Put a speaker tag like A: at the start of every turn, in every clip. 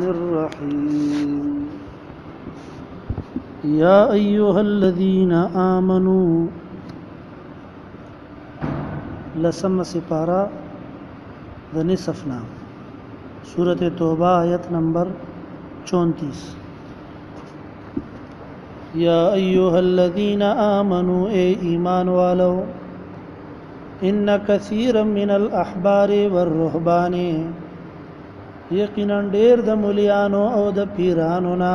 A: الرحمن الرحيم يا أيها الذين آمنوا لسم سپارہ د نصفنا سورة توبہ آیت نمبر 34 یا ایها الذین آمنوا اے ایمان والو ان کثیرا من الاحبار والرهبان یقینا ډیر د مولیانو او د پیرانو نا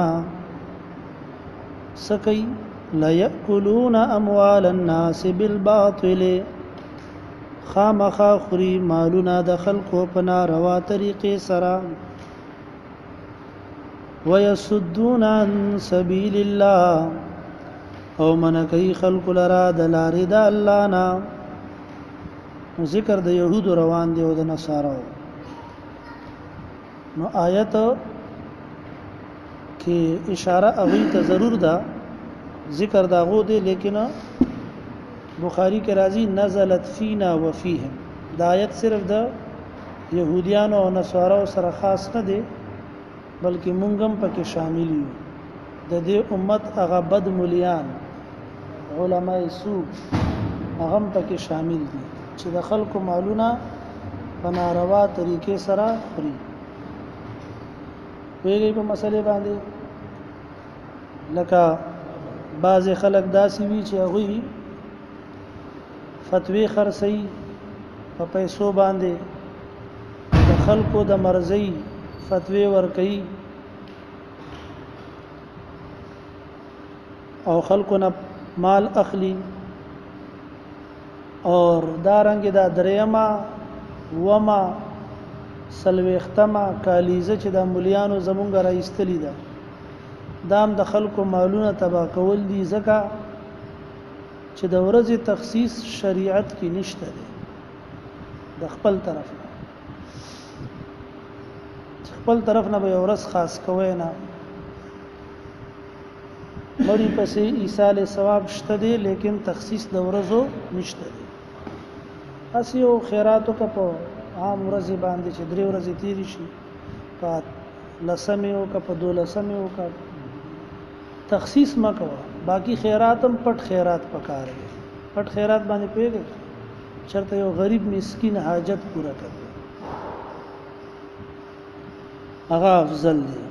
A: سکی لا یاکلون اموال الناس بالباطل خامخا خوري مالونه د خلقو په ناروا طریقې سره ويصدون عن سبيل الله او من کوي خلق لرا د لارې د الله نه ذکر د يهود روان دي او د نصارو نو آیت کې اشاره اوی ته ضرور ده ذکر داغو دي لیکن بخاری کې راځي نزلت فینا وفیهم دا آیت صرف د يهوديانو او نصارو سره خاص نه دي بلکې مونږ هم پکې شامل یو د دې امت هغه بد مولیان علماء سوء هغه هم پکې شامل دي چې د خلکو مالونه په ناروا طریقې سره خوري ویږي په مسلې باندې لکه بعض خلک داسې وي چې هغه فتوی خرڅي په پیسو باندې د خلکو د مرزي فتوی ورکي او خلکو نه مال اخلي اور دارنګ دا دریما وما سلوختما کالیزه چې د مولیانو زمونږ راایستلی ده دام د خلکو مالونه تبا کول دي ځکه چې د ورځې تخصیص شریعت کې نشته دی د خپل طرف نه خپل طرف نه به ورځ خاص کوي نه مړی پسې ایصال ثواب شته دی لیکن تخصیص د ورځو نشته دی اسیو خیراتو کا په عام ورځې باندې چې درې ورځې تیری شي په لسمه او کا په دولسمه او کا تخصیص مکو باقی خیراتم پټ خیرات پکاره پټ خیرات باندې پیګه چرته یو غریب مسکین حاجت پورا کړي هغه افضل دی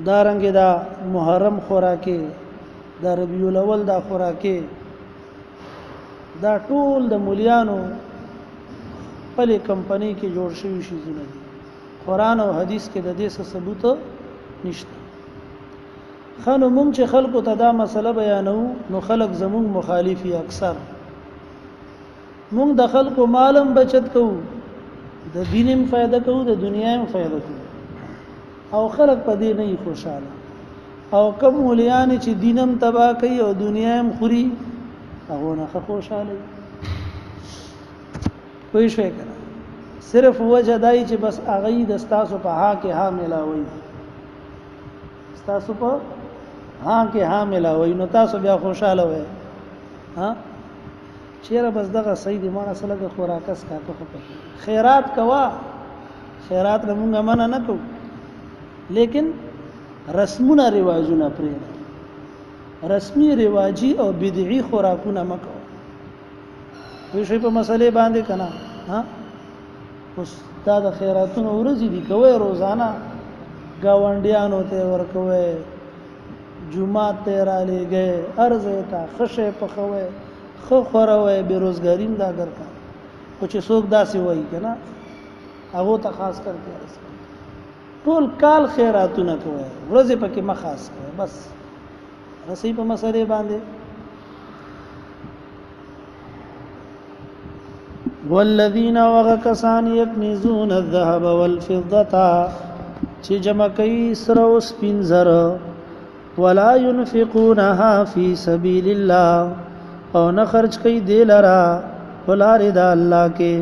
A: دارنګه دا محرم خوراکه دا ربیع الاول دا خوراکه دا ټول د مولیانو په کمپنی کې جوړ شوی شي زونه دي قرآن او حدیث کې د دې څه ثبوت نشته خانو مونږ چې خلکو ته دا مسله بیانو نو خلک زمونږ مخالفي اکثر مونږ د خلکو مالم بچت کوو د دینم فائدہ کوو د دنیایم فائدہ کوو او خلک په دې نه خوشاله او کوم مليان چې دینم تبا کوي او دنیایم خوري هغه نه خوشاله کوئی شي کنه صرف وجه دای چې بس اغه د ستاسو په ها کې ها ملاوي ستاسو په ها کې ها ملاوي نو تاسو بیا خوشاله وای ها چیرې بس دغه سید ما اصله د خوراکس کا ته خیرات کوا خیرات موږ منع نه کوو لیکن رسمونه رواجونه پرې رسمي رواجی او بدعي خوراکونه مکو وی شي په مسلې باندې کنا ها اوس دا د خیراتونو ورځې دي کوي روزانه گاونډیانو ته ورکوي جمعه ته را لګي ارزه ته خشه پخوي خو خوروي بیروزګاریم دا ګرځا خو چې څوک داسې وایي کنه هغه ته خاص کرتے ټول کال خیراتونه کوي ورځې پکې مخاص کوي بس رسې په مسلې باندې والذین وغکسان یکنزون الذهب والفضه چې جمع کوي سره او سپین زر ولا ينفقونها في سبيل الله او نه خرج کوي دی لرا ولاره د الله کې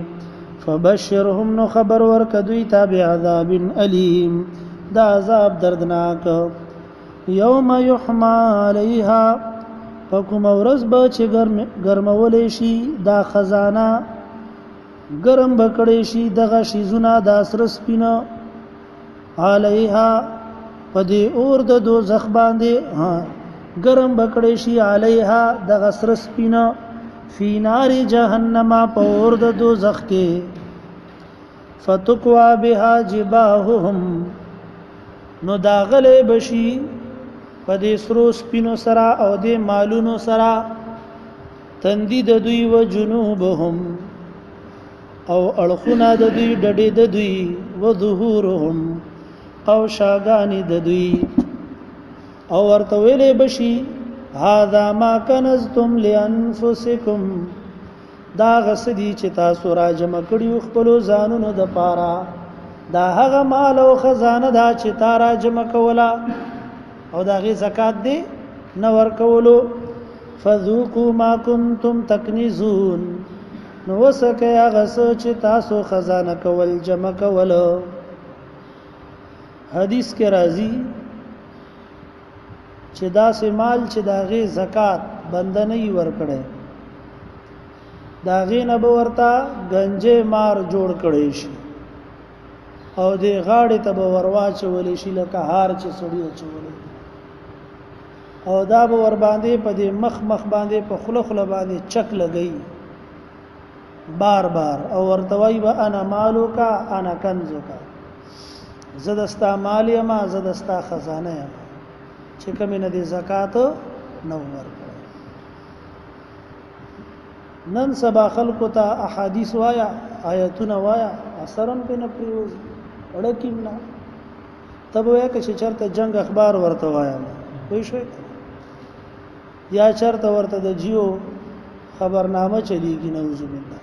A: فبشرهم نو خبر ورکدوی تابع عذاب الیم دا عذاب دردناک یوم یحما علیها فکم ورځ به چې ګرمولې شي دا خزانه ګرم بکړې شي دغه شیزونه د سر سپینه علیها پدې اور د دوزخ باندې ګرم بکړې شي علیها دغه سر سپینه فی نار جهنم په اور د دوزخ کې فتقوا بها جباههم نو داغله بشي پدې سرو سپینو سرا او د مالونو سرا تندی د دوی و جنوبهم او اړخونه د دوی ډډې د دوی و ظهورهم او شاګانی د دوی او ورته ویلې بشي هذا ما کنزتم لانفسکم دا غسدي چې تاسو را جمع کړیو خپل ځانونو د پاره دا هغه مال او خزانه دا چې تارا جمع کولا او دا غي زکات دی نو ورکولو فذوقوا ما كنتم تكنزون نو وسکه هغه چې تاسو خزانه کول جمع کول حدیث کې راځي چې دا سه مال چې دا غي زکات بنده نه ورکړي دا غي نه ورتا گنجه مار جوړ کړي شي او د غاړې ته به ورواچولې شي لکه هار چې سړی چولې او دا به ور باندې په دې مخ باندې په خله باندې چک لګي بار بار او ورتوي به انا مالوکا انا کنزوکا زدستا مال یما زدستا خزانه یما چې کوم نه دي زکات نو ورکړي نن سبا خلکو ته احادیث وایا آیتونه وایا اثرن په نه پریوز اړکیم نه تب وای چې چرته جنگ اخبار ورته وایا وای شو یا چرته ورته د جیو خبرنامه چلیږي نعوذ بالله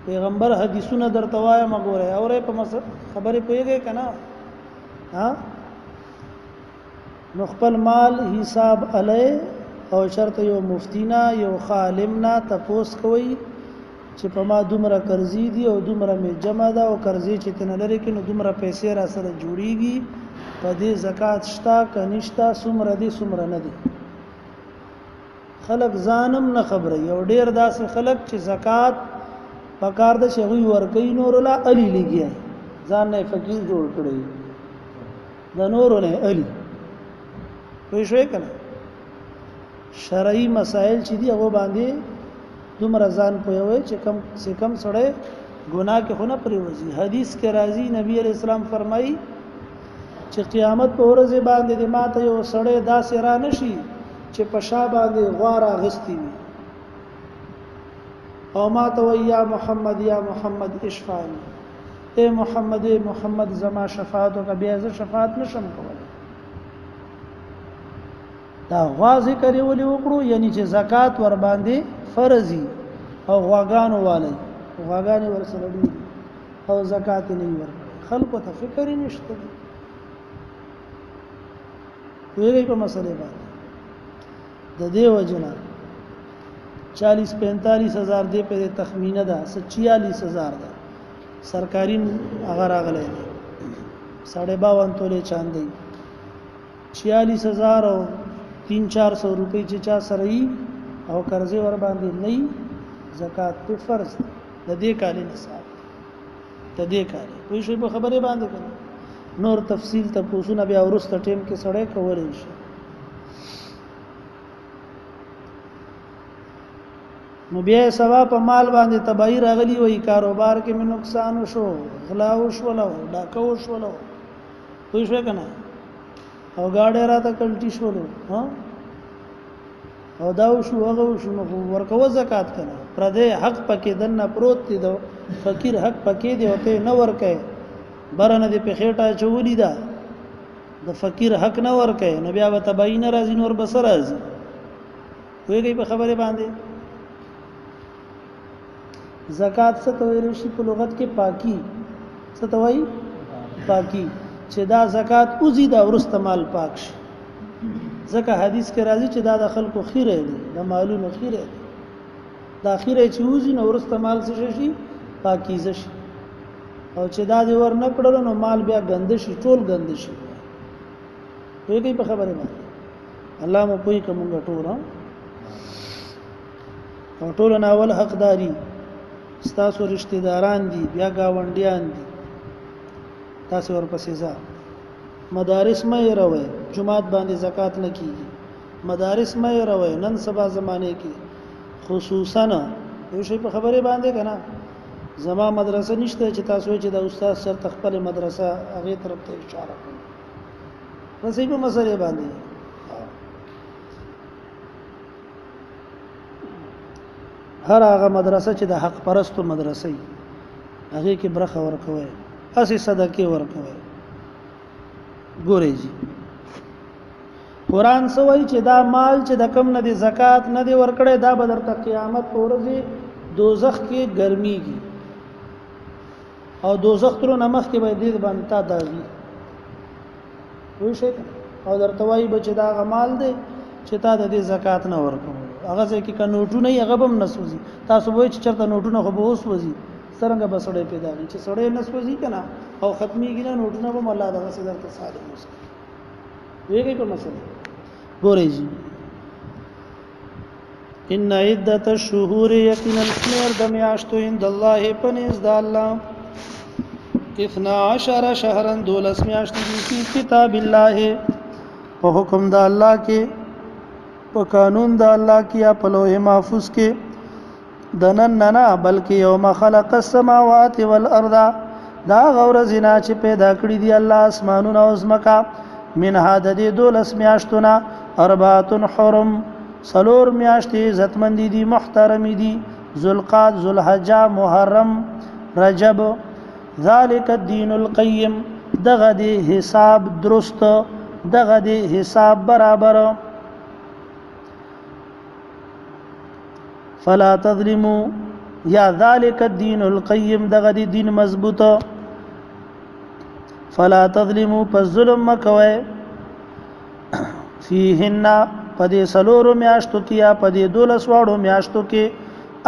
A: پیغمبر حدیثونه درته وایا مګوره اورې په خبرې پويږي کنه ها نو خپل مال حساب علی او شرط یو مفتینا یو خالمنا تپوس کوي چې په ما دومره قرضې دي او دومره می جمع ده او قرضې چې تن لري کې نو دومره پیسې را سره جوړیږي په دې زکات شتا کنيشتا سمره دي سمره نه دي خلق ځانم نه خبره یو ډیر داسې خلق چې زکات پکار د شغوی ورکې نور لا علي لګي ځان نه فقیر جوړ کړی د نور نه علي وای شوې کنه شرعي مسائل چې دی هغه باندې دومره ځان پوي چې کم سړی ګناه کې خونه پریوزي حدیث کې راځي نبی عليه السلام فرمایي چې قیامت په ورځ باندې د ماته یو سړی داسې را نشي چې په شا باندې غواره غستی وي او ماته وی یا محمد اشفاعی اے محمد زما شفاعت او بیا ز شفاعت نشم کولای دا غواړي کوي ولي وکړو یعنی چې زکات ور باندې فرضي او غواګانو والی غواګانی ور سره دي او زکات نه ور خلکو ته فکر نشته ویلې په مسلې باندې د دې وجنه 40-45 هزار دی په تخمینه ده 46,000 ده سرکاري اگر اغله 52.5 توله چاندي 46,000 او 300-400 روپۍ چې چا سره ای او قرضې ور باندې نه زکات په فرض د دې کالي نصاب د دې کالي کوئی شی په خبره باندې کړي نور تفصیل ته پوښتنه بیا ورسته ټیم کې سړی کولای شي نو بیا سوا په مال باندې تباہی راغلی وای کاروبار کې مې نقصان وشو غلا وشولو ډاکو وشولو کوئی شو کنه او گاډه راته کلټی شولو ها او دا وشو هغه وشو نو ورکو زکات کنه پر دې حق پکې دنه پروت دی دو فقیر حق پکې دی او ته نه ورکې برنه دې په خېټه چولی دا د فقیر حق نه ورکې نو بیا به تباہی نه راځي نور بسر راځي ویږي په خبره باندې زکات څه ته ویل شي په لغت کې پاکي څه ته وایي پاکي چې دا زکات اوزي دا ورست مال پاک شي ځکه حدیث کې راځي چې دا د خلکو خیره دي د مالونو خیره دي دا خیره چې اوزي نو ورست مال څه شي پاکیزه شي او چې دا دی ور نه کړل نو مال بیا ګند شي ټول ګند شي ویږي په خبره باندې الله مو کوئی کومه ټول او ټول ناول حقداري ستاسو رشتہ داران دي بیا گاونډیان دي تاسو ورپسې ځه مدارس مې روي جمعات باندې زکات نه کیږي مدارس مې روي نن سبا زمانه کې خصوصا یو شی په خبره باندې کنه زما مدرسه نشته چې تاسو چې د استاد سره تخپل مدرسه هغه طرف ته اشاره کوي نصیب مسله باندې هر هغه مدرسه چې د حق پرستو مدرسې هغه کې برخه ورکوي اسی صدقه ورکوي ګورې جی قران سوي چې دا مال چې د کم نه دي زکات نه دي ورکړي دا به در قیامت ورځي دوزخ کې ګرميږي او دوزخ تر نمخ کې به دې باندې تا داږي وای شي او درته وایي بچ دا غمال دی چې تا د دې زکات نه ورکوي هغه ځکه کې نوټونه یې هغه هم نسوځي تاسو وایي چې چرته نوټونه خو به اوس وځي څنګه به سړی پیدا وي چې سړی نسوځي کنه او ختميږي نه نوټونه به الله دغه سره درته ساده اوس ویږي په مسله ګورئ جی ان عدت الشهور یقینا شمیر د میاشتو عند الله پنځ د الله 12 شهرا دولس میاشتې دي کتاب الله په حکم د الله کې په قانون د الله کې یا په لوح محفوظ کې دنن نه بلکې یوم خلق السماوات والارض دا غور زنا چې پیدا کړی دی الله اسمانونه او زمکا من هذا دي دولس میاشتونه اربعه حرم سلور میاشتې عزتمند دي محترم دي ذوالقعده ذوالحجه محرم رجب ذالک الدین القیم دغه دی حساب درست دغه دی حساب برابر فلا تظلموا یا ذالک الدین القیم دغه دی دین مضبوط فلا تظلموا فالظلم مکوي فیهن پدې سلور میاشتو کې یا پدې دولس واړو میاشتو کې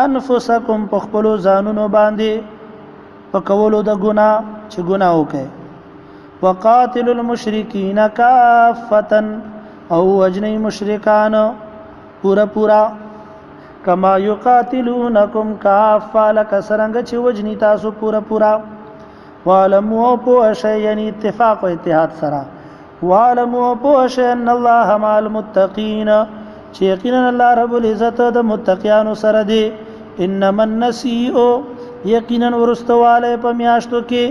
A: انفسکم پخپلو ځانونو باندې پکولو د ګنا چې ګنا وکي وقاتل المشرکین کافتا او وجنی مشرکان پورا پورا کما یقاتلونکم کافا لک سرنګ چې وجنی تاسو پورا پورا والمو پوش یعنی اتفاق او اتحاد سره والمو پوش ان الله مع المتقین چې یقینا الله رب العزت د متقیانو سره دی انما النسیء یقینا ورستواله په میاشتو کې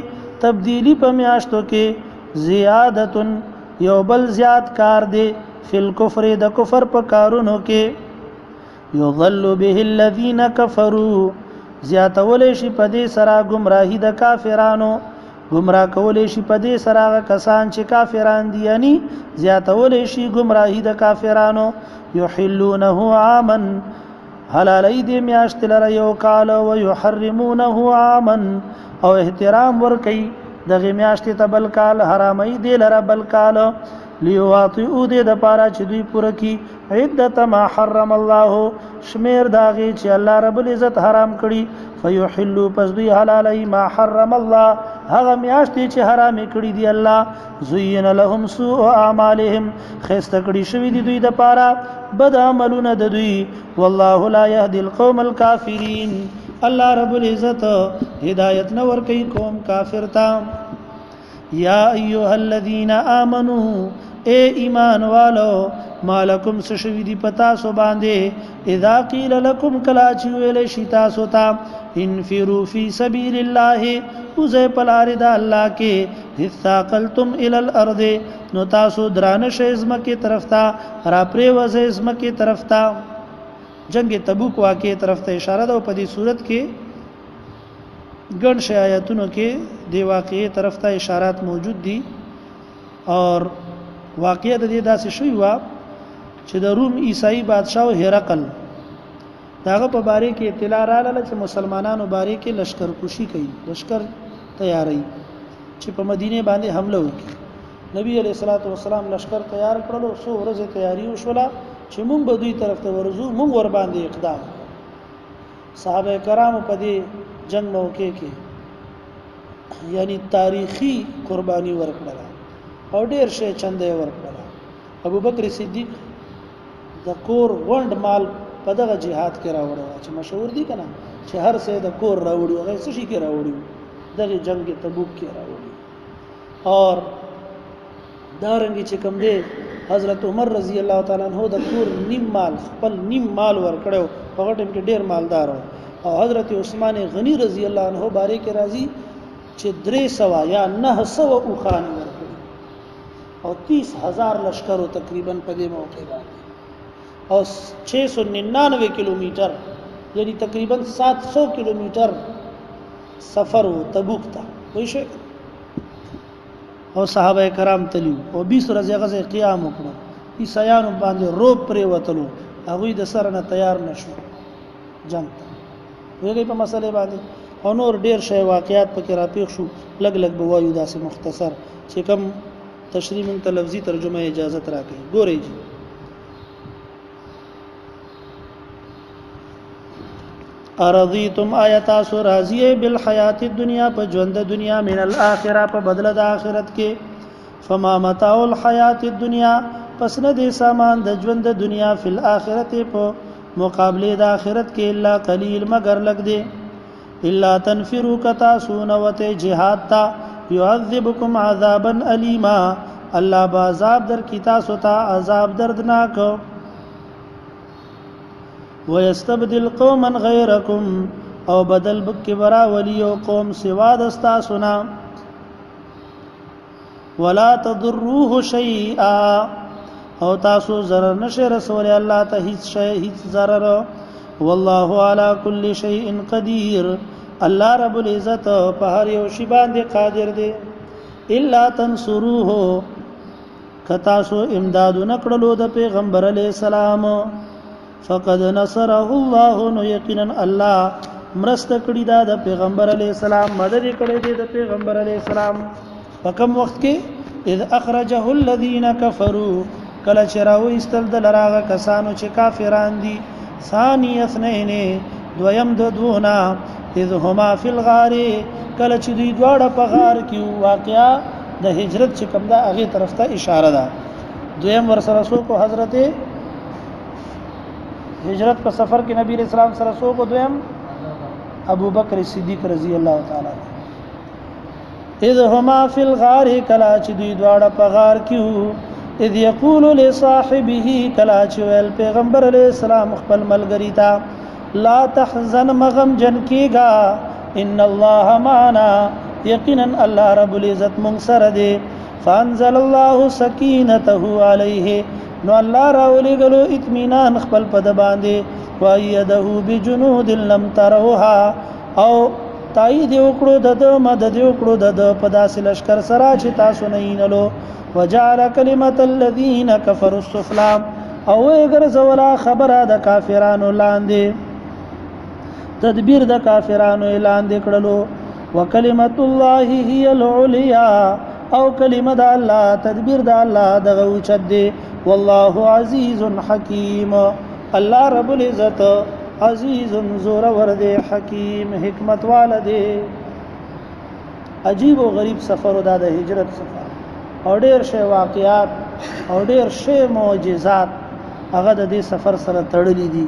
A: تبدیلی په میاشتو کې زیادت یو بل زیات کار دی فل کفر د کفر په کارونو کې یضل به الذین کفروا زیاتول شي په دې سره گمراهی د کافرانو گمراه کول شي په دې سره کسان چې کافران دي یعنی زیاتول شي گمراهی د کافرانو یحلونه عاما حلالای دې میاشت لره یو کال او یحرمونه عاما او احترام ور کوي دغه میاشت ته بل کال حرامای دې لره بل کال لیواطئو دې د پاره چې دوی پوره کی عدت ما حرم الله شمیر داغي چې الله رب العزت حرام کړي فیحلوا پس دوی حلالای ما حرم الله هغه میاشت چې حرام کړي دی الله زین لهم سوء اعمالهم خسته کړي شوی دی دوی د پاره بد عملونه د دوی والله لا يهدي القوم الكافرين الله رب العزت هدایت نور کوي قوم کافر تا یا ایها الذين امنوا اے ایمان والو مالکم سشوی دی پتا سو باندې اذا قیل لكم کلا چې ویل شي تاسو ته انفروا فی سبیل الله وزه پلار د الله کې ثاقلتم الى الارض نو تاسو درانه شزم کې طرف ته را پرې وزه زم کې طرف ته جنگ تبوک واقعې طرف ته اشاره ده په دې صورت کې ګڼ آیاتونو کې دی واقعې طرف ته اشارات موجود دي اور واقعې د دې داسې شوی و چې د روم عیسائی بادشاہ هرقل داغه په باره کې اطلاع رااله چې مسلمانانو باره کې لشکر کوشي کوي لشکر تیاری چې په مدینه باندې حمله وکړي نبی علیہ الصلوۃ والسلام لشکر تیار کړلو سو ورځې تیاری وشوله چې مونږ به دوی طرف ته ورزو مونږ ور باندې اقدام صحابه کرام په دې جنگ موقع کې یعنی تاریخی قربانی ورکړه او ډیر شی چندې ورکړه ابو بکر صدیق د کور وند مال په دغه jihad کې راوړل چې مشهور دي کنه چې هر څه د کور راوړي هغه څه شي کې راوړي دغه جنگ تبوک کې راوړي اور دارنګ چې کوم دی حضرت عمر رضی الله تعالی عنہ د کور نیم مال خپل نیم مال ور کړو په ټیم کې ډیر مالدار او حضرت عثمان غنی رضی الله عنہ باره کې راځي چې 300 یا 900 اوخان ور کړو او 30,000 لشکرو تقریبا په دې موقع باندې او 699 کیلومتر یعنی تقریبا 700 کیلومتر سفر و تبوک ته وای شي او صحابه کرام تلیو او 20 ورځې غزه قیام وکړو عیسایانو باندې روب پرې وتلو هغه د سره نه تیار نشو جنگ ته ویږي په مسله باندې او نور ډیر شی واقعیات پکې را پیښ شو لګ لګ بوایو داسې مختصر چې کوم تشریح من لفظي ترجمه اجازه راکړي ګورئ ارضیتم آیتا سو راضیه بالحیات الدنیا په ژوند دنیا من الاخره په بدله د آخرت کې فما متاع الحیات الدنیا پس نه دي سامان د ژوند دنیا فی الاخرت په مقابله د آخرت کې الا قلیل مگر لګ دي الا تنفروا کتاسون وته جهاد تا يعذبكم عذابا الیما الله بعذاب در کی تاسو ته عذاب دردناک ويستبدل قوما غيركم او بدل بکبرا ولیو قوم سوا دستا سنا ولا تضروه شيئا او تاسو zarar نشه رسول الله ته هیڅ شی هیڅ zarar والله على كل شيء قدير الله رب العزت په هر یو شی باندې قادر دی الا تنصروه کتا سو امداد نکړلو د پیغمبر علی السلام فقد نصره الله نو یقینا الله مرست کړی دا د پیغمبر علی السلام مدد کړی دی د پیغمبر علی السلام په کوم وخت کې اذ اخرجه الذين كفروا کله چې راوي استل د لراغه کسانو چې کافران دي ثانی اثنین دویم د دونا اذ هما فی الغار کله چې دوی دواړه په غار کې واقعا د هجرت چې کوم دا هغه طرف ته اشاره ده دویم ورسره سو کو حضرت هجرت په سفر کې نبی رسول الله سره سو کو دویم ابو بکر صدیق رضی الله تعالی اذ هما فی الغار کلا چې دوی دواړه په غار کې اذ یقول لصاحبه کلا چې ول پیغمبر علیہ السلام خپل ملګری ته لا تحزن مغم جن کیگا ان الله معنا یقینا الله رب العزت منصر دی فانزل الله سکینته علیه نو الله راولي غلو اطمینان خپل پد باندې وایده بجنود لم تروها او تایید وکړو د مدد وکړو د پداس لشکر سره چې تاسو نه یینلو وجعل کلمت الذين كفروا السفلى او اگر زولا خبره د کافرانو لاندې تدبیر د کافرانو اعلان دکړلو وکلمت الله هي العليا او کلمه د الله تدبیر د الله دغه اوچت دی والله عزیز حکیم الله رب العزت عزیز زور ورد حکیم حکمت والده عجیب او غریب سفر د هجرت سفر او ډیر شی واقعات او ډیر شی معجزات هغه د دې سفر سره تړلې دي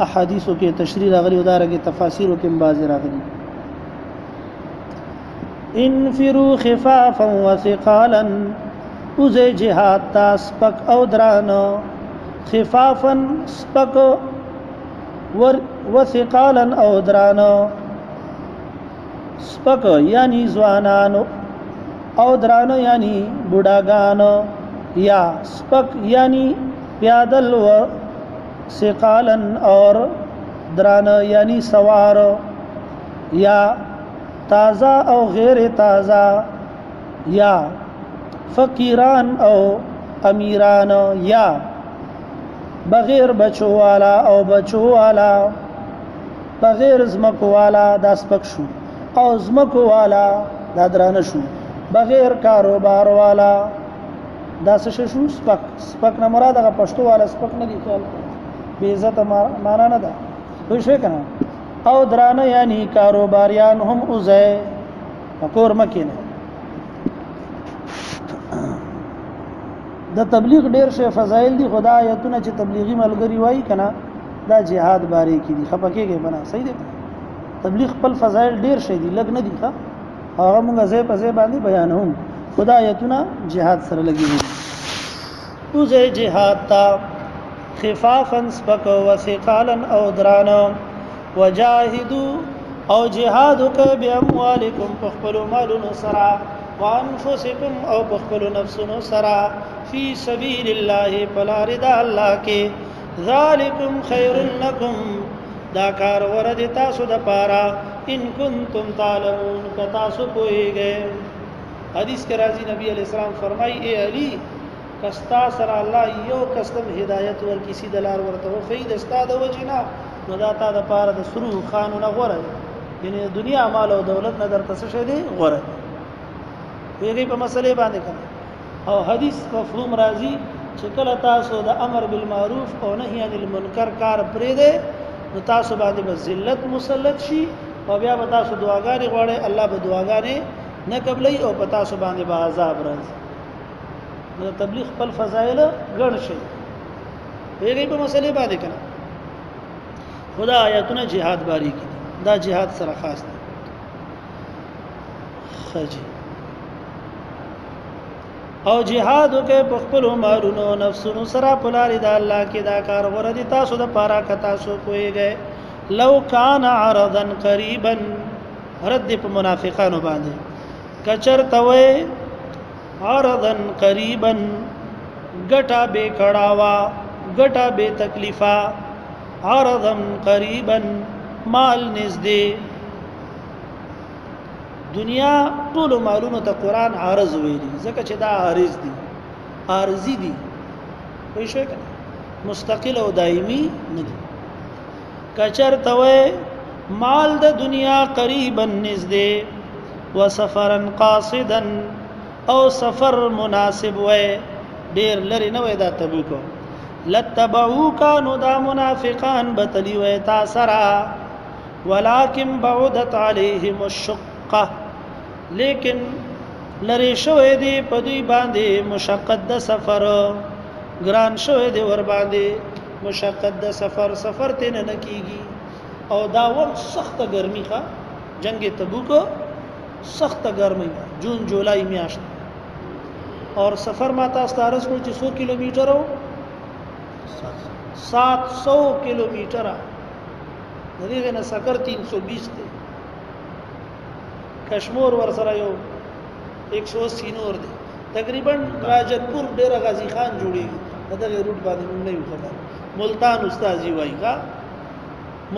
A: احادیثو کې تشریح راغلي او دارنګه تفاسیرو کې بعض راغلي انفروا خفافا وثقالا اوزه جهاد تا سپک او درانو خفافا سپک وثقالا او درانو سپک یعنی ځوانانو او درانو یعنی بوډاګانو یا سپک یعنی پیادل و ثقالا اور درانو یعنی سوار یا تازه او غیر تازه یا فقیران او امیران یا بغیر بچو والا او بچو والا بغیر زمکو والا دا سپک شو او زمکو والا دا درانه شو بغیر کاروبار والا دا څه شو سپک سپک نه مراد هغه پښتو والا سپک نه دی خیال بے عزت معنا نه ده خو شو کنه او درانه یعنی کاروباریان هم اوزه کور مکینه د تبلیغ ډیر شی فضایل دي خدا آیتونه چې تبلیغي ملګری وای کنه دا جهاد باره کې دي خپکیږي بنا صحیح دی تبلیغ خپل فضایل ډیر شي دي لګ نه دي ښه هغه موږ ځای په ځای باندې بیانوم خدا آیتونه جهاد سره لګي دي اوځي جهاد تا خفافا سپک و ثقالا او درانا وجاهدوا او جهادك باموالكم فخبلوا مالنا سرا وانفسكم او بخبلوا نفسنا سرا في سبيل الله فلا رضا الله کې ذالکم خیر لکم دا کار ورد تاسو د پارا ان کنتم تعلمون که تاسو پوهیږئ حدیث کې راځي نبی علیہ السلام فرمایي اے علی کستا سره الله یو قسم هدایت ور کسی دلار ورته خو د استاد وجنا نو دا تا د پاره د سرو قانون غوړه یعنی دنیا مال او دولت نه درته څه دی غوړه ویږي په مسلې باندې کړه او حدیث مفهوم راځي چې کله تاسو د امر بالمعروف او نهي عن المنکر کار پرې ده نو تاسو باندې به ذلت مسلط شي او بیا به تاسو دعاګانې غواړئ الله به دعاګانې نه قبلې او په تاسو باندې به عذاب راځي نو تبلیغ خپل فضایل ګڼ شي ویږي په مسلې باندې کړه خدا آیاتونه جهاد باری کی دا جهاد سره خاص دی خجی او جهادو کې پخپلو مارونو نفسونو سره پلار د الله کې دا کار وردی تاسو د پارا ک تاسو کویږئ لو کان عرضا قریبا رد په منافقانو باندې کچر توي عرضا قریبا غټا به کړهوا غټا به تکلیفا عرضا قریبا مال نزدې دنیا ټول مالونو ته قران عارض ویلي ځکه چې دا عارض دي عارضی دي وای شو کنه مستقل او دایمي نه دي کچر توي مال د دنیا قریبا نزدې وسفرا قاصدا او سفر مناسب وای ډیر لري نه وای دا تبوک لتبعوک نو دا منافقان بتلی وای تاسرا ولكن بعدت عليهم الشقه لیکن لری شوې دی په دوی باندې مشقت د سفر ګران شوې دی ور باندې مشقت د سفر ته نه کیږي او دا وخت سخت ګرمي ښه جنگ تبوک سخت ګرمي جون جولای میاشت اور سفر ما تاسو تارس کو چې 100 کیلومتر او 700 کیلومتر دغه نه سفر 320 دی کشمور ور سره یو 180 نور دی تقریبا راجنپور ډیر غازی خان جوړیږي دغه روټ باندې موږ نه یو خبر ملتان استادی وایي کا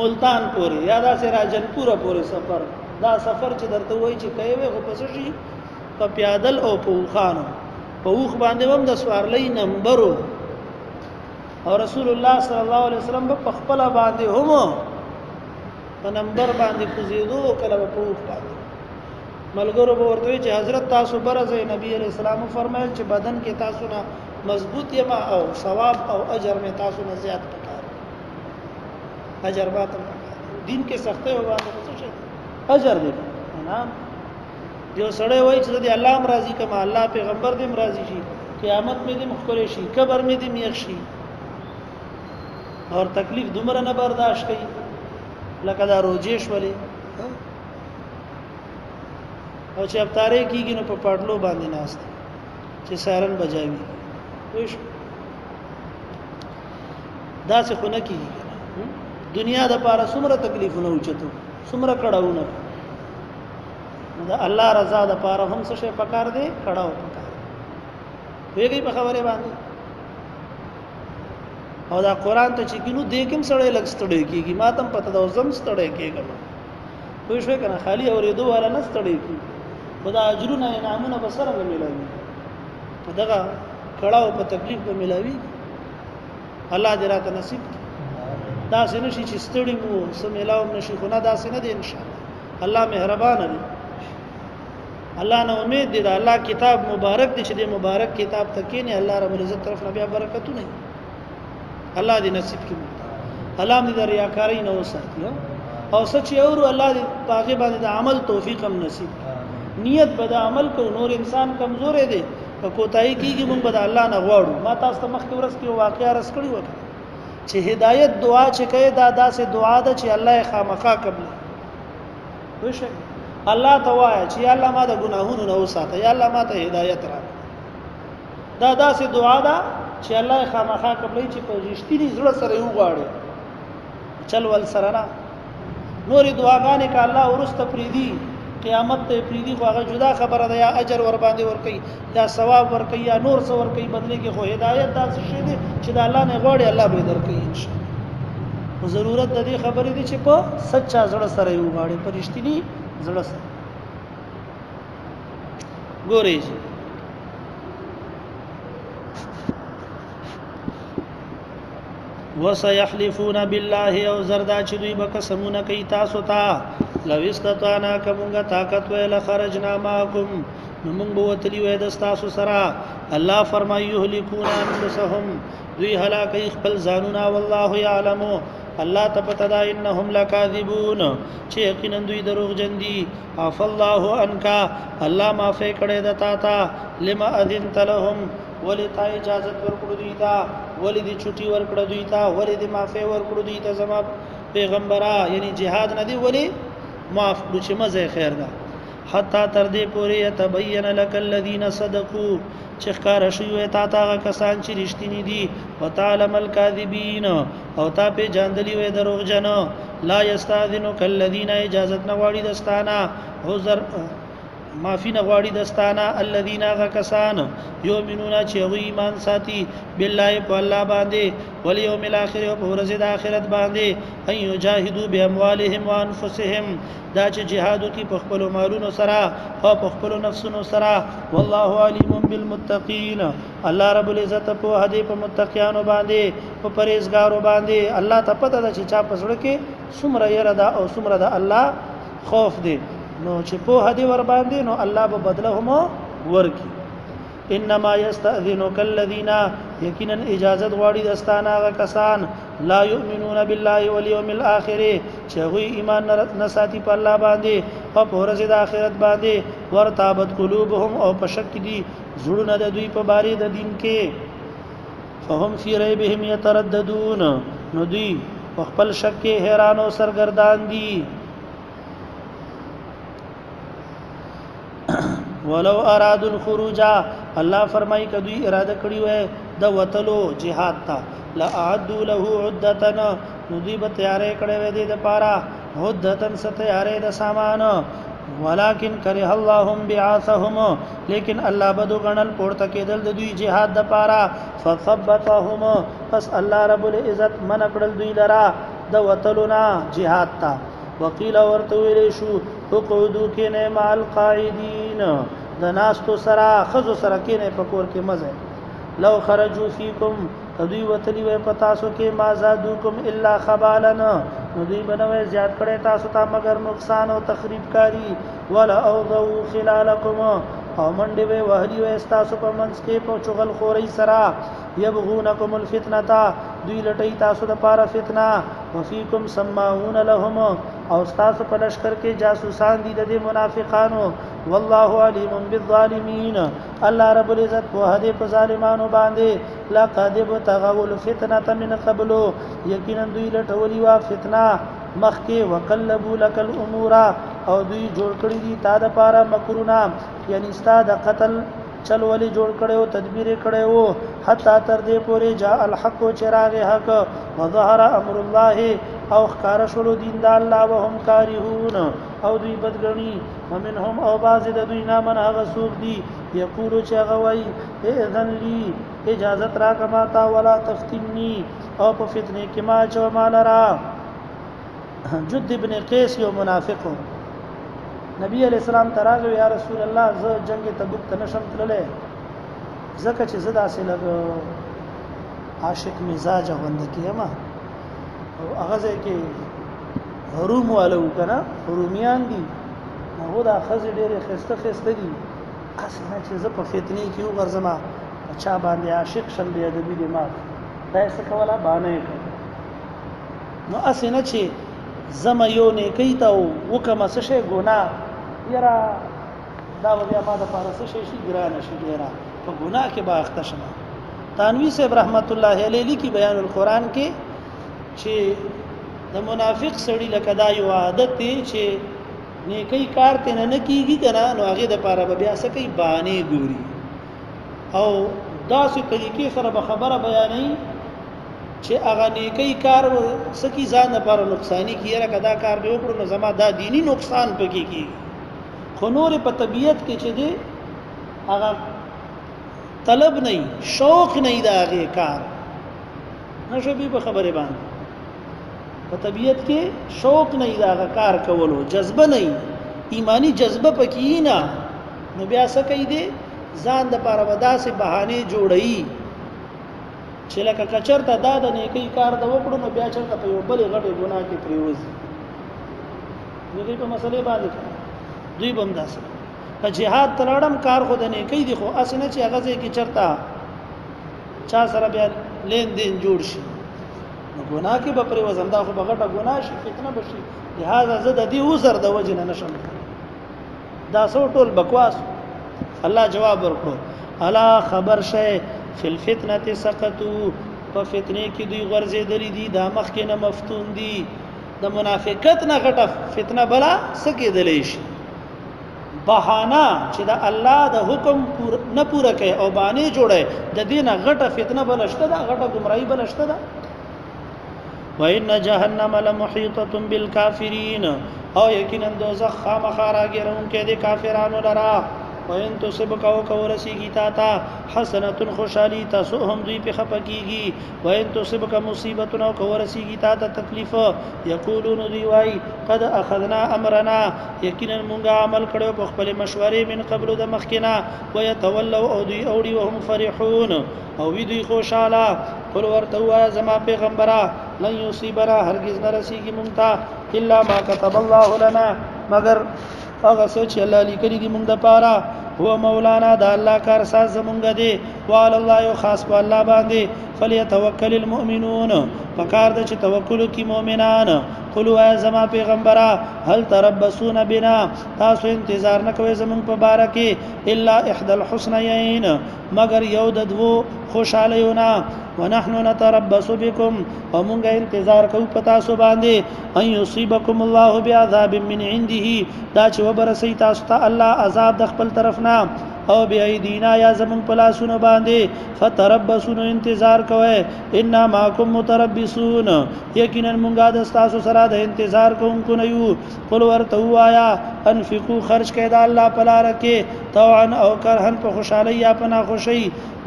A: ملتان پورې یا دا سه راجنپور پورې سفر دا سفر چې درته وایي چې کوي خو پس شي په پیادل او په خانو په وخ باندې هم د سوارلې نمبرو او رسول الله صلی الله علیه وسلم په خپل باندې هم په نمبر باندې کوزیدو کله په وخ باندې ملګرو به ورته چې حضرت تاسو برزه نبی علیہ السلام فرمایل چې بدن کې تاسو نه مضبوط یما او ثواب او اجر میں تاسو نه زیات پکار اجر بات دین کې سخته او باندې څه شي اجر دی نه یو سړی وای چې د الله راضي کما الله پیغمبر دې راضي شي قیامت میں دې مخکره شي قبر میں دې میخ شي اور تکلیف دومره نه برداشت کړي لکه دا روجیش ولې او چې افطاری کیږي نو په پټلو باندې ناست چې سارن بجاوي وښ دا څه خو نه کیږي دنیا د پاره څومره تکلیفونه اوچتو څومره کړهونه دا الله رضا د پاره هم څه شي پکار دی کړهو پکار ویږي په خبره باندې او دا قران ته چې کینو دیکم سړی لګ ستړی کیږي ماتم پته دا زم ستړی کیږم وښ کنه خالی اورېدو والا نه ستړی کیږي خدا اجرونه انعامونه بسره ملوي دغه کړهو په تکلیف به ملوي الله دې راته نصیب دا سينه شي چې ستړي مو سملاو نشي خو نه دا سينه دي ان شاء الله الله مهربان دی الله نه امید دی دا الله کتاب مبارک دی چې دې مبارک کتاب تکینه الله رب العزت طرف نه بیا برکتونه الله دې نصیب کړي الله دې ریاکاری نه وساتي او سچ اورو الله دې پاګه باندې د عمل توفیق هم نصیب نیت به د عمل کو نور انسان کمزور دی په کوتای کیږي مونږ به د الله نه غواړو ما تاسو ته مخکې ورس کې واقعیا رس کړی وکړه چې هدایت دعا چې کوي دا داسې دعا ده چې الله یې خامخا قبول وشي. الله توایا چې یا الله ما د ګناهونو نه وساته، یا الله ما ته هدایت راکړه. دا داسې دعا ده چې الله یې خامخا قبلې چې په رښتینی زړه سره یو غواړي چل ول سره نه. نورې دعاګانې که الله ورسته پریدي قیامت ته پریدي خو هغه جدا خبره ده، یا اجر ور باندې ور کوي یا ثواب ور کوي یا نور څه ور کوي بدلې کې. خو هدایت داسې شی دی چې د الله نه غواړي الله به درکوي ان شاء الله. خو ضرورت د دې خبرې دی چې په سچا زړه سره یو غواړي، په رښتینی زړه سره. ګورئ وسيحلفون بالله او زردا چې دوی به قسمونه کوي تاسو ته لو استطعنا کومه طاقت ویل خرجنا معكم نو موږ به وتلی وې د تاسو سره. الله فرمایي يهلكون انفسهم دوی هلاکي خپل ځانونه والله يعلم الله تپتدا انهم لكاذبون چې یقینا دوی دروغ جن دي. عف الله عنك الله معافي کړي د تا ته لما اذنت لهم ولی تا اجازت ورکړو دوی ته، ولی دی چټي ورکړو دوی ته، ولی دی معافي ورکړو دوی ته زما پیغمبره یعنی jihad نه دی ولی معاف کړو چې مزه خیر ده. حتی تر دې پورې يتبين لك الذين صدقوا چې ښکار شي وي تا ته کسان چې رښتینی دي، وتعلم الكاذبين او تا په جاندلی وي دروغجن. لا يستاذنك الذين اجازت نواړي دستانه عذر معافی نغواړي دستانه الذين غکسان یؤمنون چې وی ایمان ساتي بالله په الله باندې والیوم الاخر او په ورځ د آخرت باندې ان یجاهدوا باموالهم وانفسهم دا چې جهاد کوي په خپل مالونو سره او په خپل نفسونو سره. والله علیم بالمتقین الله رب العزت په هدي په متقینانو باندې په پرهیزګارو باندې. الله ته پته ده چې چا په زړه کې څومره یره ده او څومره ده الله خوف دی، نو چې په هدي ور باندې نو الله به بدلهم ورکی. انما يستاذنك الذين یقینا اجازت غواړي دستانه هغه کسان لا يؤمنون بالله واليوم الاخر چې غوي ایمان نه ساتي په الله باندې او په ورځ د آخرت باندې. ورتابت قلوبهم او په شک دي زړونه د دوی په باره د دین کې. فهم في ريبهم يترددون نو دوی په خپل شک کې حیران او سرګردان دي. ولو ارادوا الخروج الله فرمای کدی اراده کړی وای د وتلو jihad ته لاعدوا له عدتنا ندی به تیارې کړې وې د پاره عدتن ستیارې د سامان. ولکن کرہ اللهم بعاثهم لیکن الله بدو غنل پورته کېدل د دوی jihad د پاره. فثبتهم پس الله رب العزت من کړل دوی لرا د وتلونا jihad ته. وقيل ورته ویل شو اقعدوا کینه مع القاعدين د ناستو سره خذو سره کینه پکور کې مزه. لو خرجوا فيكم دوی وتلی وې پتا سو کې ما زادوکم الا خبالا نو دوی بنوي زیات کړي تاسو ته مگر نقصان او تخریب کاری. ولا اوضوا خلالکم او منډي وې وهلي وې تاسو په منځ کې په چغل خوري سره. يبغونکم الفتنه دوی لټي تاسو د پاره فتنه. وفيكم سماعون لهم او تاسو په لشکر کې جاسوسان دي د منافقانو. والله علیم بالظالمین الله رب العزت په هدي په ظالمانو باندې. لقد بتغوا الفتنه من قبل یقینا دوی لټولي وا فتنه مخکې. وقلبوا لك الامور او دوی جوړ کړی دي تا د پاره مکرونه یعنی ستا د قتل چل ولی جوړ کړو تدبیر کړو. حتی تر دې پورې جاء الحق چراغ حق وظهر امر الله او خکار شلو دین د الله وهم کارهون او دوی بدګنی. ومنهم او بعض د دوی نامن هغه سوق دي یقول چې هغه وای اذن لی اجازت را کما تا ولا تفتنی او په فتنه کې ما چو مال را. جد ابن قیس یو منافق نبی علیہ السلام تراغو یا رسول الله زه جنگ تبوک ته نشم تللی زکه چې زه داسې لږ عاشق مزاج غوند کیم او هغه ځکه روم والو کنه رومیان دي نو دا خزه ډېرې خسته دي اسنه چې زه په فتنې کې وګرځم چا باندې عاشق شم بیا د دې ما دا څه کوله باندې نو اسنه چې زما یو نه کوي ته وکم څه شي ګناه یرا دا بیا ما د فارسی شي ګران شي ډیرا په ګناه کې با اخته شمه. تانوی صاحب رحمت الله علیه لیکي بیان القرآن کې چې د منافق سړی لکه دا یو عادت دی چې نیکی کار ته نه کیږي کنه نو هغه د پاره بیا څه کوي باندې ګوري او داسې طریقې سره به خبره بیانې چې هغه نیکی کار سکی ځان لپاره نقصانی کیره کدا کار به وکړو نو زما دا دینی نقصان پکې کی خو نور په طبیعت کې چې دی هغه طلب نه شوق نه دا هغه کار نشو به خبره باندې په طبیعت کې شوق نه دا هغه کار کولو جذبه نه ایمانی جذبه پکې نه نو بیا څه کوي دی ځان د پاره وداسې بهانه جوړي چې لکه کچرته دا د نیکی کار د وکړو نو بیا چرته په یو بل غټه ګناه کې پریوزي دوی په مسلې باندې دوی بم داسې په جهاد تلړم کار خو د نیکی دی خو اسنه چې هغه ځکه چرته چا سره بیا لین دین جوړ شي نو ګناه کې به پریوزم دا خو بغټه ګناه شي فتنه بشي لہذا زه د دې وزر د وجه نه نشم دا سو ټول بکواس الله جواب ورکړو الا خبر شي فی الفتنه سقطوا په فتنه کې دوی غرزیدلی دي دا مخ کې نه مفتون دي د منافقت نه غټه فتنه بلا سکیدلی شي بهانه چې د الله د حکم نه پوره کوي او باندې جوړه د دینه غټه فتنه بلشته ده غټه گمراهی بلشته ده وان جهنم لمحيطه بالكافرين او یقینا دوزخ خامخا راګرون کې د کافرانو لرا وین تو سبق او کورسیږي تا تا حسنه خوشالي تاسو هم دوی په خپکیږي وین تو سبق مصیبت او کورسیږي تا ته تکلیف یقولون دوی وای قد اخذنا امرنا یقینا مونږه عمل کړو په خپل مشورې من قبل د مخکنا ويتولوا او دوی اوړي وهم فرحون او دوی خوشاله قل ورته وای زما پیغمبره لن یصيبنا هرگز نرسیږي مونږ ته الا ما كتب الله لنا مگر هغه څه چې الله لیکلي دي موږ د پاره هو مولانا دا الله کار ساز زمونږ دی وعلى الله یو خاص په الله باندې فليتوکل المؤمنون فکار د چې توکل کی مؤمنان قلوا زما پیغمبره هل تربصون بنا تاسو انتظار نه کوئ زمونږ په باره کې الا احدى الحسنيين مگر یو د دوو خوشالیونه ونحن نتربص بكم ومونږه انتظار کوو پتا سو باندې ان يصيبكم الله بعذاب من عنده دا چې وبرسي تاسو ته الله عذاب د خپل طرف نه او بأيدينا یا زمون پلاسونه باندې فتربصون انتظار کوئ ان معكم متربصون یقینا مونږه د تاسو سره د انتظار کوونکو نه یو قل ورته وایا انفقوا خرج کړئ د الله په لار کې طوعا او کرها په خوشالي یا په ناخوشي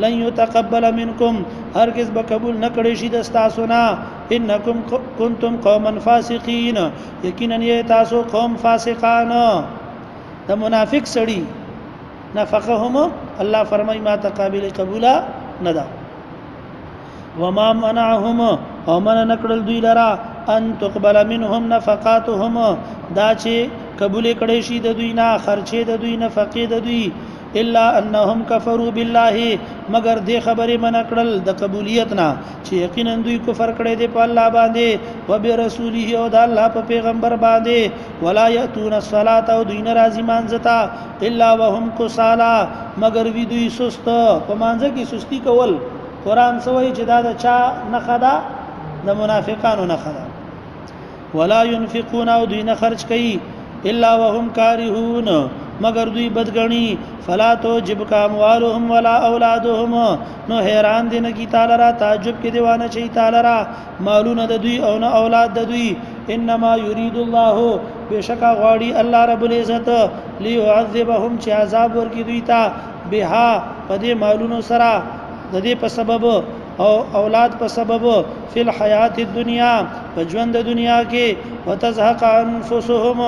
A: لن يتقبل منكم هرگز به قبول نکړي شي د تاسو نه انکم کنتم قوما فاسقین یقینا یې تاسو قوم فاسقان د منافق سړي نفقهم الله فرمای ما تقابل قبولا ندا وما منعهم او من نکړل دوی لرا ان تقبل منهم نفقاتهم دا چې قبول کړي شي د دوی نه خرچه د دوی نفقې د دوی الا انهم كفروا بالله مگر دې خبره من کړل د قبولیت نه چې یقینا دوی کفر کړي دي په الله باندې او به رسوله او د الله په پیغمبر باندې ولا ياتون الصلاه او دوی ناراضي مانځتا الا وهم كسالا مگر وی دوی سست په مانځ کې سستی کول قران سوې چې دا د چا نه خدا د منافقانو نه خدا ولا ينفقون او دوی نه خرج کوي الا وهم كارهون مگر دوی بدګنی فلا توجب کا اموالهم ولا اولادهم نو حیران دي نه کی تعالی را تعجب کې دیوانه چي تعالی را مالونه د دوی او نه اولاد د دوی انما يريد الله بشکا غواړي الله رب العزت ليعذبهم چې عذاب ورکړي دوی ته بها پدې مالونو سره د دې په سبب او اولاد په سبب فی الحیات الدنیا په ژوند د دنیا کې وتزهق انفسهم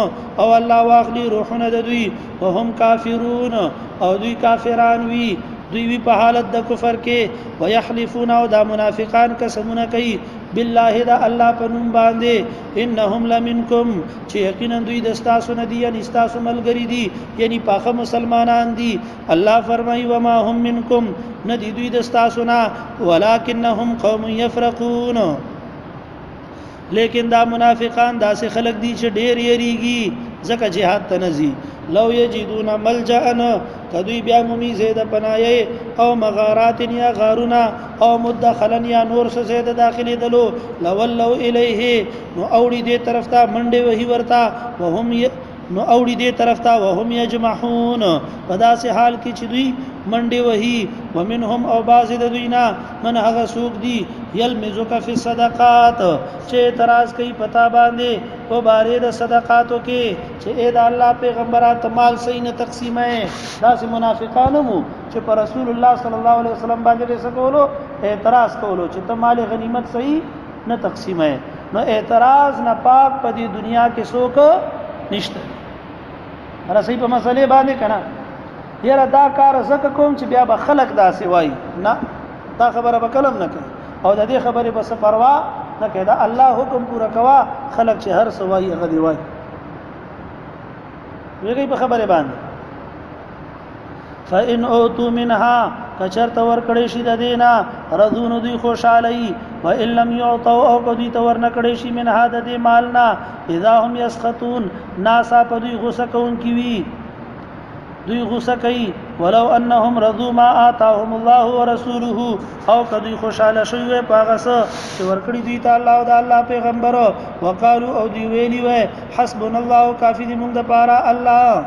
A: او الله واخلی روحونه د دوی وهم کافرون او دوی کافران وی دوی وی په حالت د کفر کې ويحلفون او دا منافقان قسمونه کوي بالله دا الله په نوم باندې انهم لمنکم چې یقینا دوی د تاسو نه دي یعنی تاسو ملګری دي یعنی پاخه مسلمانان دي الله فرمایي وما هم منکم ندی دوی د تاسو نه ولکنهم قوم يفرقون لیکن دا منافقان داسې خلق دي چې ډېر یریږي ځکه جهاد ته نزي لو یجدون ملجأن کدوی بیا مومی زید پنایه او مغارات یا غارنا او مدخلن یا نور سے زید داخلی دلو لولو الیه نو اوڑی دے طرف تا منڈے وہی ورتا وهم نو اوڑی دے طرف تا وهم یجمحون پدا سے حال کی چ دوی منڈے وہی ومنهم او باز د دوینا من هغه سوق دی یلمزک فی الصدقات چې اعتراض کوي پتا باندې په باره د صدقاتو کې چې اے د الله پیغمبرات مال صحیح نه تقسیمه داسې منافقان مو چې پر رسول الله صلی الله علیه وسلم باندې سکولو اعتراض کولو چې ته مال غنیمت صحیح نه تقسیمه نو اعتراض نه پاک په دې دنیا کې څوک نشته رسې په مسلې باندې کنا یره دا کار زکه کوم چې بیا به خلق داسې وای نه دا خبره به کلم نه کوي او د دې خبرې بس پروا نه کوي دا الله حکم پورا کوا خلق چې هر سوای هغه دی وای ویږي په خبره باندې فإن اوتوا منها کچرت ور کړي شي د دینا رضون دوی خوشالي و ان لم يعطوا او کدی تور نه کړي شي منها د دې مالنا اذا هم يسخطون ناسا په دوی غوسه کون کی وی دوی غوسه کوي ولو انهم رضوا ما آتاهم الله ورسوله او کدی خوشاله شوی پاغه چې ورکړي دوی ته الله او د الله پیغمبر وقالو او دی ویلی و حسبنا الله کافی دی مونږ د پاره الله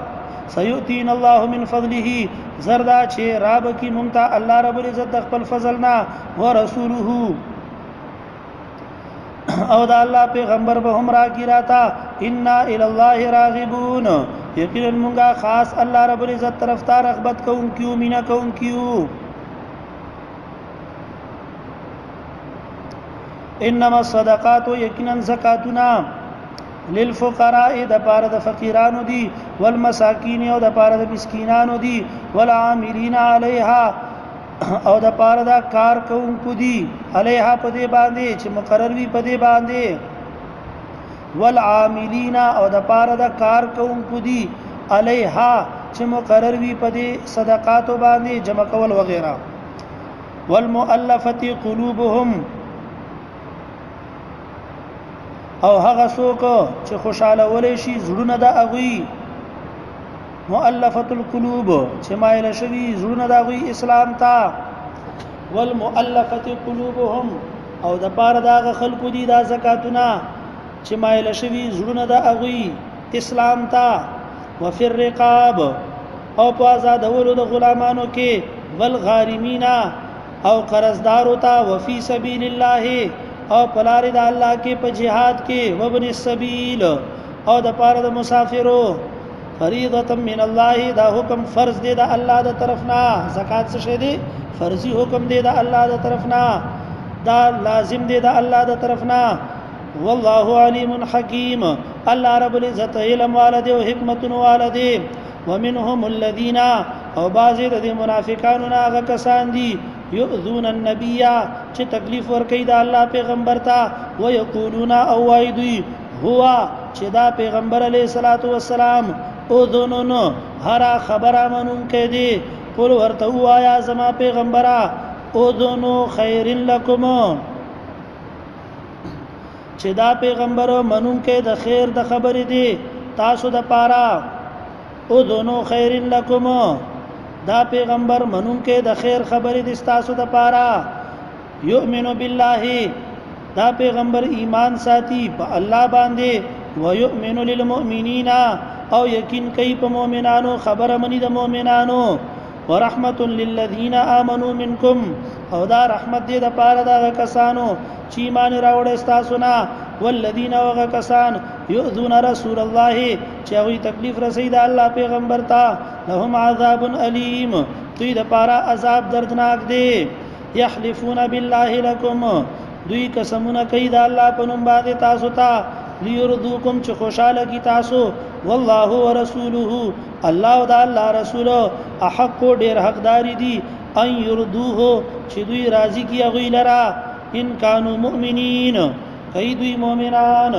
A: سيؤتين الله من فضله زردا چې رب کی مونږ ته الله رب العزت د خپل فضلنا ورسوله او دا الله پیغمبر به هم را کی راتا ان الى الله راغبون یقینا مونږه خاص الله رب العزت طرف ته رغبت کوم کیو مینا کوم کیو انما الصدقات یقینا زکاتنا للفقراء د پاره د فقیرانو دي والمساکین او د پاره د مسکینانو دي والعاملین علیها او د پاره د کار کوونکو دي علیها په دې باندې چې مقرر وي په دې باندې والعاملین او د پاره د کار کوونکو دي علیها چې مقرر وي په دې صدقات باندې جمع کول وغیرہ والمؤلفه قلوبهم او هغه څوک چې خوشاله ولې شي زړونه د اغوي مؤلفه القلوب چې مایل شوی زړونه د اغوي اسلام ته والمؤلفه قلوبهم او د پاره دا خلکو دي دا زکاتونه چې مایل شوی زړونه د اغوي اسلام ته وفي الرقاب او په آزادولو د غلامانو کې والغارمین او قرضدارو ته وفي سبيل الله او پلار د الله کې په جهاد کې وابن السبيل او د پاره د مسافرو فریضه من الله دا حکم فرض دی د الله د طرفنا زکات څه شه دی فرضي حکم دی د الله د طرفنا دا لازم دی د الله د طرفنا والله علیم حکیم الله رب العزت علم والده او حکمت والده ومنهم الذين او بعض د منافقانو هغه کسان دي یؤذون النبي چې تکلیف ور کوي د الله پیغمبر ته ويقولون او وایدي هو چې دا پیغمبر علیه الصلاۃ والسلام اذنن هر خبره منون کې دي قل ورته وایا زما پیغمبره اذن خیر لكم چې دا پیغمبر منون کې د خیر د خبرې دي تاسو د پاره اذن خیر لكم دا پیغمبر منون کې د خیر خبرې د تاسو د پاره یؤمن بالله دا پیغمبر ایمان ساتي په الله باندې و یؤمن للمؤمنین او یقین کوي په مؤمنانو خبره مني د مؤمنانو ورحمت للذین آمنوا منکم او دا رحمت دې د پاره د کسانو چې ایمان راوړل تاسو نه والذین وغ کسان یؤذون رسول الله چې هغه تکلیف رسید الله پیغمبر ته لهم عذاب الیم دوی د پاره عذاب دردناک دی یحلفون بالله لكم دوی قسمونه کوي د الله په نوم باندې تاسو ته لیردوکم چې خوشاله کی تاسو والله ورسوله الله او د الله رسول احق ډیر حقداري دي ان يردوه چې دوی راضي کی هغه لرا ان کانوا مؤمنین کوي دوی مؤمنان